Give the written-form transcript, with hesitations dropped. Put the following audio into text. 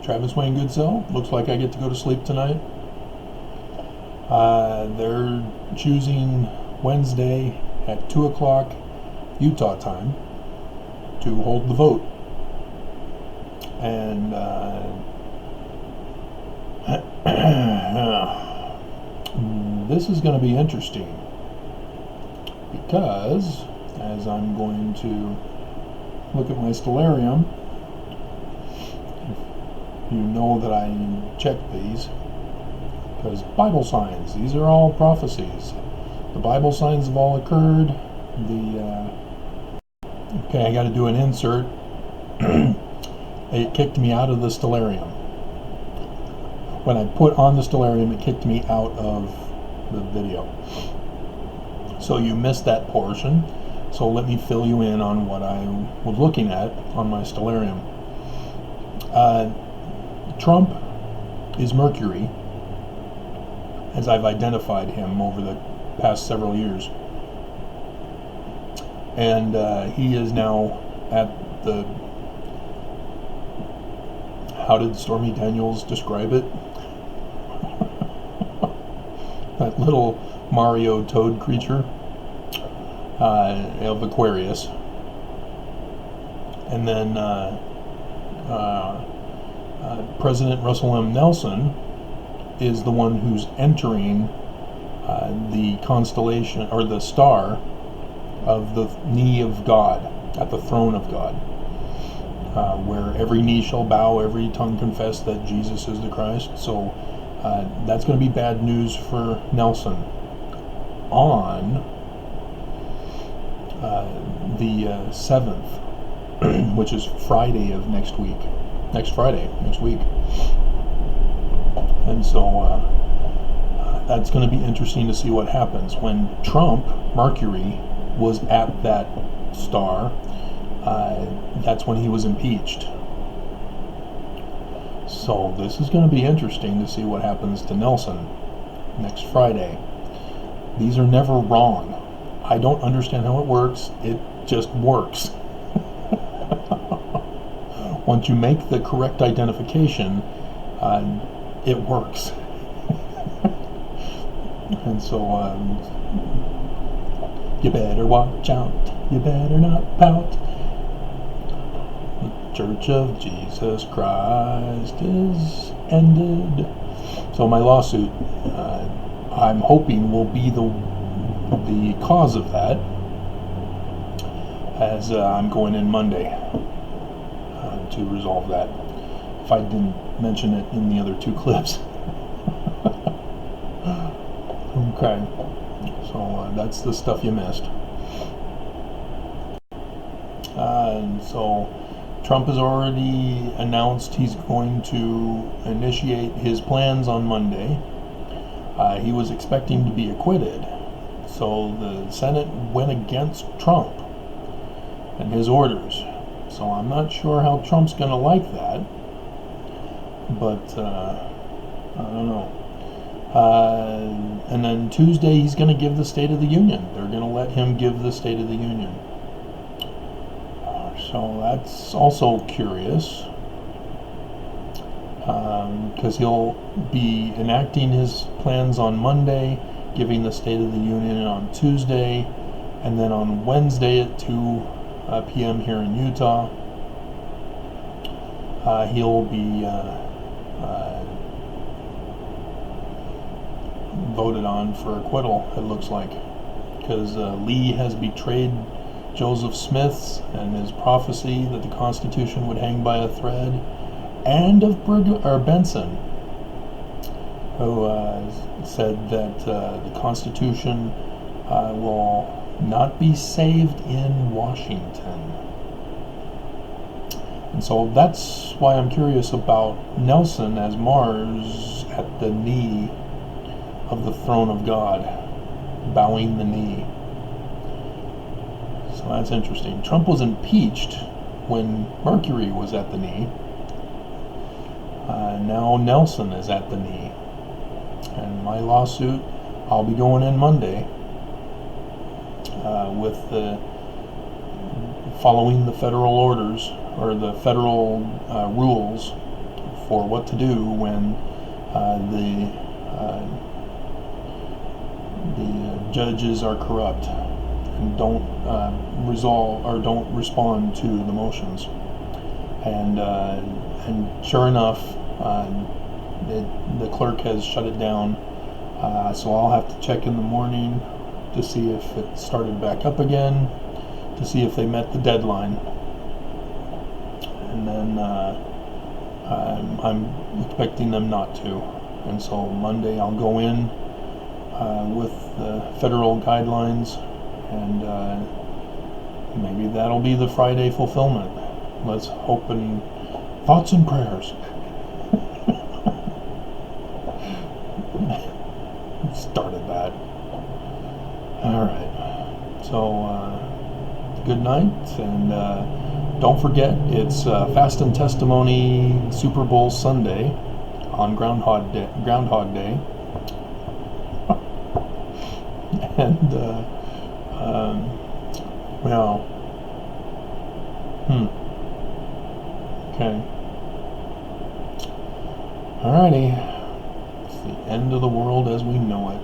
Travis Wayne Goodsell. Looks like I get to go to sleep tonight. They're choosing Wednesday at 2 o'clock Utah time to hold the vote. And this is going to be interesting because as I'm going to look at my stellarium, you know that I check these because Bible signs, these are all prophecies. The Bible signs have all occurred. Okay, I got to do an insert. It kicked me out of the stellarium. When I put on the stellarium, it kicked me out of the video. So you missed that portion. So let me fill you in on what I was looking at on my stellarium. Trump is Mercury, as I've identified him over the past several years. And he is now at the, how did Stormy Daniels describe it? That little Mario toad creature of Aquarius. And then President Russell M. Nelson is the one who's entering the constellation, or the star of the knee of God, at the throne of God, where every knee shall bow, every tongue confess that Jesus is the Christ. So that's going to be bad news for Nelson on the 7th, which is Friday of next week. Next week. And so that's going to be interesting to see what happens. When Trump, Mercury, was at that star, that's when he was impeached. So this is going to be interesting to see what happens to Nelson next Friday. These are never wrong. I don't understand how it works. It just works. Once you make the correct identification, it works. And so you better watch out. You better not pout. The Church of Jesus Christ is ended. So my lawsuit, I'm hoping, will be the cause of that, as I'm going in Monday to resolve that, if I didn't mention it in the other two clips. Okay, so that's the stuff you missed. And so Trump has already announced he's going to initiate his plans on Monday. He was expecting to be acquitted, so the Senate went against Trump and his orders. So I'm not sure how Trump's going to like that, but I don't know. And then Tuesday he's going to give the State of the Union. They're going to let him give the State of the Union. So that's also curious, because he'll be enacting his plans on Monday, giving the State of the Union on Tuesday, and then on Wednesday at 2 p.m. here in Utah, he'll be voted on for acquittal, it looks like, because Lee has betrayed Joseph Smith's and his prophecy that the Constitution would hang by a thread, and of Benson, who said that the Constitution will not be saved in Washington. And so that's why I'm curious about Nelson as Mars at the knee of the throne of God, bowing the knee. So that's interesting. Trump was impeached when Mercury was at the knee. Now Nelson is at the knee. And my lawsuit, I'll be going in Monday with the following the federal orders, or the federal rules for what to do when the judges are corrupt and don't resolve or don't respond to the motions. And sure enough, the clerk has shut it down. So I'll have to check in the morning to see if it started back up again, to see if they met the deadline. And then I'm expecting them not to. And so Monday I'll go in with the federal guidelines, and maybe that'll be the Friday fulfillment. Let's hope, and thoughts and prayers. Started that. Alright. So, good night, and don't forget, it's Fast and Testimony Super Bowl Sunday on Groundhog Day. And, well, okay. Alrighty. It's the end of the world as we know it.